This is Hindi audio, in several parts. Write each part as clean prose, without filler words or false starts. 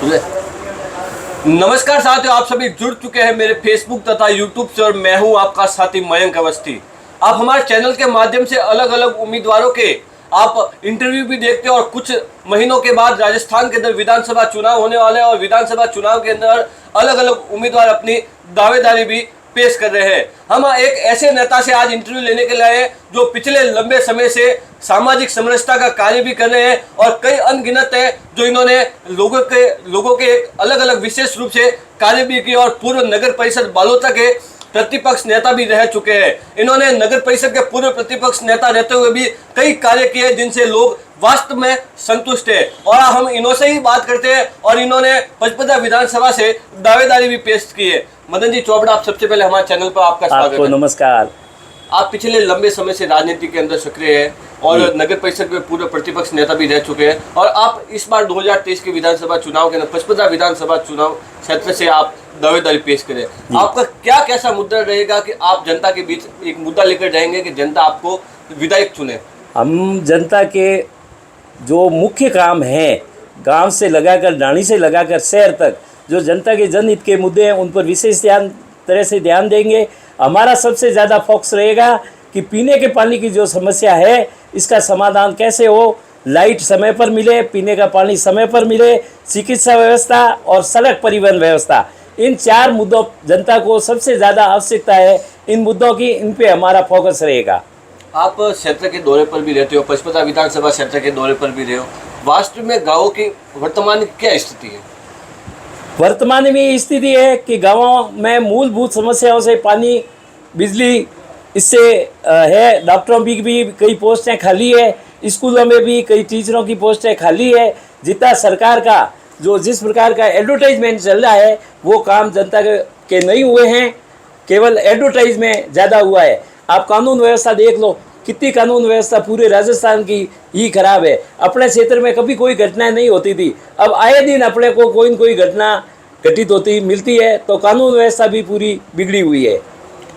नमस्कार साथियों, आप सभी जुड़ चुके हैं मेरे फेसबुक तथा यूट्यूब से और मैं हूं आपका साथी मयंक अवस्थी। आप हमारे चैनल के माध्यम से अलग अलग उम्मीदवारों के आप इंटरव्यू भी देखते हैं और कुछ महीनों के बाद राजस्थान के अंदर विधानसभा चुनाव होने वाले हैं और विधानसभा चुनाव के अंदर अलग अलग उम्मीदवार अपनी दावेदारी भी पेश कर रहे हैं। हम एक ऐसे नेता से आज इंटरव्यू लेने के लिए आए जो पिछले लंबे समय से सामाजिक समरसता का कार्य भी कर रहे हैं और कई अनगिनत है जो इन्होंने लोगों के एक अलग अलग विशेष रूप से कार्य भी किए और पूर्व नगर परिषद बालोतरा के प्रतिपक्ष नेता भी रह चुके हैं। इन्होंने नगर परिषद के पूर्व प्रतिपक्ष नेता रहते हुए भी कई कार्य किए जिनसे लोग वास्तव में संतुष्ट है और हम इन्हों से ही बात करते हैं और इन्होंने पचपदरा विधानसभा से दावेदारी भी पेश की है। मदन जी चोपड़ा, आप सबसे पहले हमारे चैनल पर आपका स्वागत है। नमस्कार। आप पिछले लंबे समय से राजनीति के अंदर सक्रिय है और नगर परिषद के पूर्व प्रतिपक्ष नेता भी रह चुके हैं और आप इस बार 2023 के विधानसभा चुनाव के अंदर पचपदरा विधानसभा चुनाव क्षेत्र से आप दावेदारी पेश करें। आपका क्या कैसा मुद्दा रहेगा कि आप जनता के बीच एक मुद्दा लेकर जाएंगे कि जनता आपको विधायक चुने? हम जनता के जो मुख्य काम हैं, गांव से लगाकर डाणी से लगाकर शहर तक जो जनता के जनहित के मुद्दे हैं उन पर विशेष तरह से ध्यान देंगे। हमारा सबसे ज़्यादा फोकस रहेगा कि पीने के पानी की जो समस्या है इसका समाधान कैसे हो, लाइट समय पर मिले, पीने का पानी समय पर मिले, चिकित्सा व्यवस्था और सड़क परिवहन व्यवस्था, इन 4 मुद्दों जनता को सबसे ज़्यादा आवश्यकता है। इन मुद्दों की इन पे हमारा फोकस रहेगा। आप क्षेत्र के दौरे पर भी रहते हो, पचपदरा विधानसभा क्षेत्र के दौरे पर भी रहे हो, वास्तव में गाँव की वर्तमान क्या स्थिति है? वर्तमान में स्थिति है कि गाँवों में मूलभूत समस्याओं से पानी, बिजली, इससे है। डॉक्टरों की भी कई पोस्टें खाली है, स्कूलों में भी कई टीचरों की पोस्टें खाली है। जितना सरकार का जो जिस प्रकार का एडवर्टाइजमेंट चल रहा है वो काम जनता के नहीं हुए हैं, केवल एडवर्टाइज में ज़्यादा हुआ है। आप कानून व्यवस्था देख लो, कितनी कानून व्यवस्था पूरे राजस्थान की ही खराब है। अपने क्षेत्र में कभी कोई घटनाएं नहीं होती थी, अब आए दिन अपने को कोई न कोई घटना घटित होती मिलती है, तो कानून व्यवस्था भी पूरी बिगड़ी हुई है।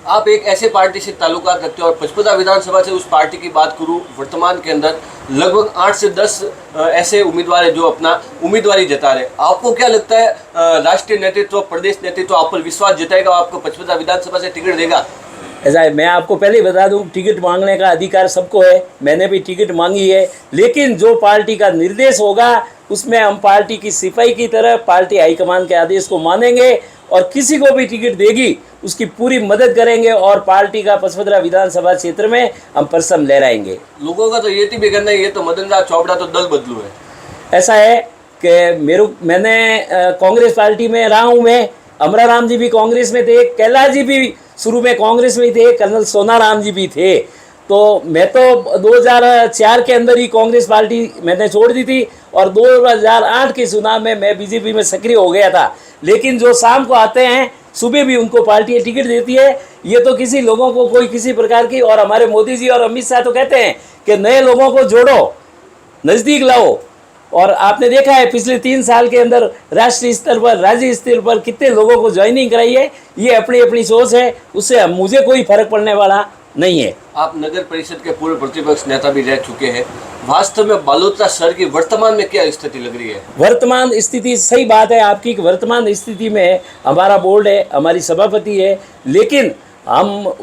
आप एक ऐसे पार्टी से ताल्लुकात रखते हो और पचपदरा विधानसभा से उस पार्टी की बात करूं, वर्तमान के अंदर लगभग 8 से 10 ऐसे उम्मीदवार हैं जो अपना उम्मीदवारी जता रहे। आपको क्या लगता है राष्ट्रीय नेतृत्व, प्रदेश नेतृत्व आप पर विश्वास जताएगा, आपको पचपदरा विधानसभा से टिकट देगा? ऐसा है, मैं आपको पहले ही बता दूं, टिकट मांगने का अधिकार सबको है, मैंने भी टिकट मांगी है, लेकिन जो पार्टी का निर्देश होगा उसमें हम पार्टी की सिपाही की तरह पार्टी हाईकमान के आदेश को मानेंगे और किसी को भी टिकट देगी उसकी पूरी मदद करेंगे और पार्टी का पचपदरा विधानसभा क्षेत्र में हम परिश्रम लहराएंगे। लोगों का तो ये भी कहना है ये तो मदन लाल चोपड़ा तो दल बदलू है। ऐसा है कि मैंने कांग्रेस पार्टी में रहा हूँ, मैं, अमरा राम जी भी कांग्रेस में थे, कैलाश जी भी शुरू में कांग्रेस में ही थे, कर्नल सोनाराम जी भी थे। तो मैं तो 2004 के अंदर ही कांग्रेस पार्टी मैंने छोड़ दी थी और 2008 के चुनाव में मैं बीजेपी में सक्रिय हो गया था। लेकिन जो शाम को आते हैं सुबह भी उनको पार्टी टिकट देती है। ये तो किसी लोगों को कोई किसी प्रकार की, और हमारे मोदी जी और अमित शाह तो कहते हैं कि नए लोगों को जोड़ो, नज़दीक लाओ। और आपने देखा है पिछले 3 साल के अंदर राष्ट्रीय स्तर पर, राज्य स्तर पर कितने लोगों को ज्वाइनिंग कराई है। ये अपनी अपनी सोच है, उससे मुझे कोई फर्क पड़ने वाला नहीं है। आप नगर परिषद के पूर्व प्रतिपक्ष नेता भी रह चुके हैं, वास्तव में बालोतरा शहर की वर्तमान में क्या स्थिति लग रही है? वर्तमान स्थिति, सही बात है आपकी कि वर्तमान स्थिति में हमारा बोर्ड है, हमारी सभापति है, लेकिन हम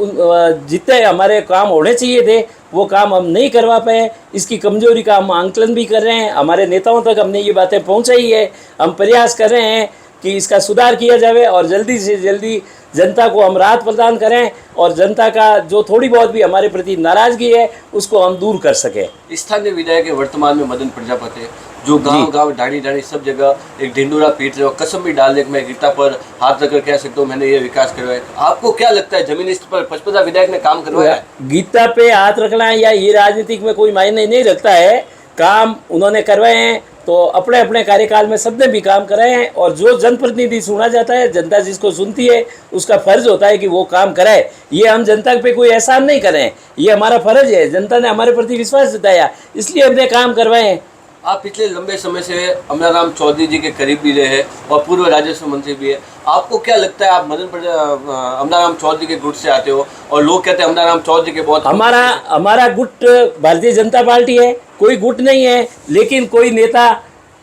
जितने हमारे काम होने चाहिए थे वो काम हम नहीं करवा पाए। इसकी कमजोरी का हम आंकलन भी कर रहे हैं, हमारे नेताओं तक हमने ये बातें पहुंचाई है। हम प्रयास कर रहे हैं कि इसका सुधार किया जाए और जल्दी से जल्दी जनता को हम राहत प्रदान करें और जनता का जो थोड़ी बहुत भी हमारे प्रति नाराजगी है उसको हम दूर कर सकें। स्थानीय विधायक है वर्तमान में मदन प्रजापति, जो गांव-गांव, डाणी-डाणी सब जगह एक ढिंडोरा पीट रहे हो, कसम भी डाल दे, मैं गीता पर हाथ रखकर कह सकता हूँ मैंने ये विकास करवाया। आपको क्या लगता है जमीनी स्तर पर पचपदरा विधायक ने काम करवाया है? गीता पे हाथ रखना है या ये राजनीतिक में कोई मायने नहीं रखता है। काम उन्होंने करवाए हैं तो अपने अपने कार्यकाल में सबने भी काम कराए हैं और जो जनप्रतिनिधि सुना जाता है, जनता जिसको सुनती है उसका फर्ज होता है कि वो काम कराए। ये हम जनता पे कोई एहसान नहीं करें, ये हमारा फर्ज है। जनता ने हमारे प्रति विश्वास जताया इसलिए हमने काम करवाए हैं। आप पिछले लंबे समय से अमराराम चौधरी जी के करीब भी रहे हैं और पूर्व राजस्व मंत्री भी है। आपको क्या लगता है, आप अमराराम चौधरी के गुट से आते हो और लोग कहते हैं अमराराम चौधरी के बहुत, हमारा गुट भारतीय जनता पार्टी है, कोई गुट नहीं है। लेकिन कोई नेता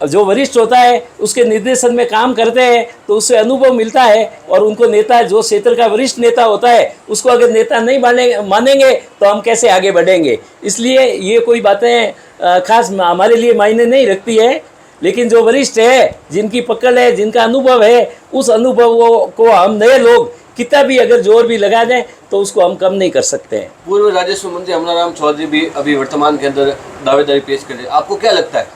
जो वरिष्ठ होता है उसके निर्देशन में काम करते हैं तो उससे अनुभव मिलता है, और उनको नेता, जो क्षेत्र का वरिष्ठ नेता होता है, उसको अगर नेता नहीं मानेंगे तो हम कैसे आगे बढ़ेंगे। इसलिए ये कोई बातें खास हमारे लिए मायने नहीं रखती है, लेकिन जो वरिष्ठ है, जिनकी पकड़ है, जिनका अनुभव है, उस अनुभव को हम नए लोग कितना भी अगर जोर भी लगा दें तो उसको हम कम नहीं कर सकते हैं। पूर्व राजस्व मंत्री अमराराम चौधरी भी अभी वर्तमान के अंदर दावेदारी पेश कर रहे हैं, आपको क्या लगता है?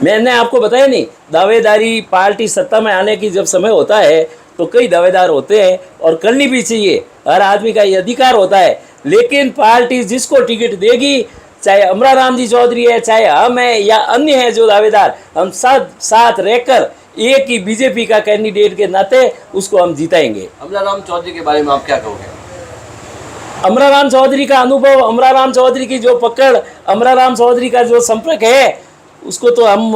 मैंने आपको बताया नहीं, दावेदारी पार्टी सत्ता में आने की जब समय होता है तो कई दावेदार होते हैं और करनी भी चाहिए, हर आदमी का ये अधिकार होता है। लेकिन पार्टी जिसको टिकट देगी, चाहे अमराराम जी चौधरी है, चाहे हम हैं या अन्य हैं जो दावेदार, हम सब साथ रहकर एक ही बीजेपी का कैंडिडेट के नाते उसको हम जिताएंगे। अमराराम चौधरी के बारे में आप क्या कहोगे? अमराराम चौधरी का अनुभव, अमराराम चौधरी की जो पकड़, अमराराम चौधरी का जो संपर्क है, उसको तो हम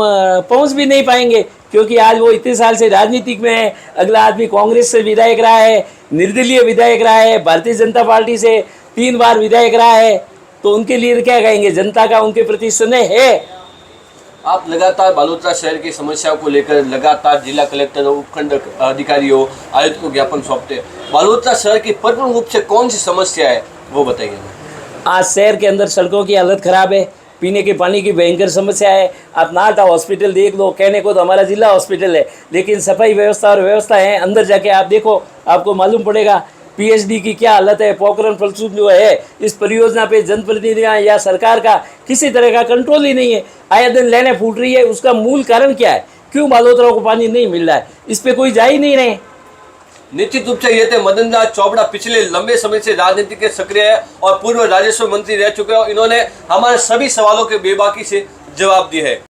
पहुंच भी नहीं पाएंगे, क्योंकि आज वो इतने साल से राजनीतिक में है। अगला आदमी कांग्रेस से विधायक रहा है, निर्दलीय विधायक रहा है, भारतीय जनता पार्टी से 3 बार विधायक रहा है, तो उनके लिए क्या कहेंगे? जनता का उनके प्रति स्नेह है। आप लगातार बालोतरा शहर की समस्याओं को लेकर लगातार जिला कलेक्टर और उपखंड अधिकारियों, आयुक्त को ज्ञापन सौंपते हैं। बालोतरा शहर की प्रमुख रूप से कौन सी समस्या है वो बताइए। आज शहर के अंदर सड़कों की हालत खराब है, पीने के पानी की भयंकर समस्या है। आप नाटा हॉस्पिटल देख लो, कहने को तो हमारा जिला हॉस्पिटल है, लेकिन सफाई व्यवस्था और व्यवस्था है, अंदर जाके आप देखो, आपको मालूम पड़ेगा। पीएचडी की क्या हालत है, पोखरण फलसूप जो है, इस परियोजना पे जनप्रतिनिधियां या सरकार का किसी तरह का कंट्रोल ही नहीं है। आए दिन लाइनें फूट रही है, उसका मूल कारण क्या है? क्यों बालोतरा को पानी नहीं मिल रहा है? इस पे कोई जा ही नहीं रहे। निश्चित रूप से ये थे मदन लाल चोपड़ा, पिछले लंबे समय से राजनीति के सक्रिय है और पूर्व राजस्व मंत्री रह चुके हैं। इन्होंने हमारे सभी सवालों के बेबाकी से जवाब दिए हैं।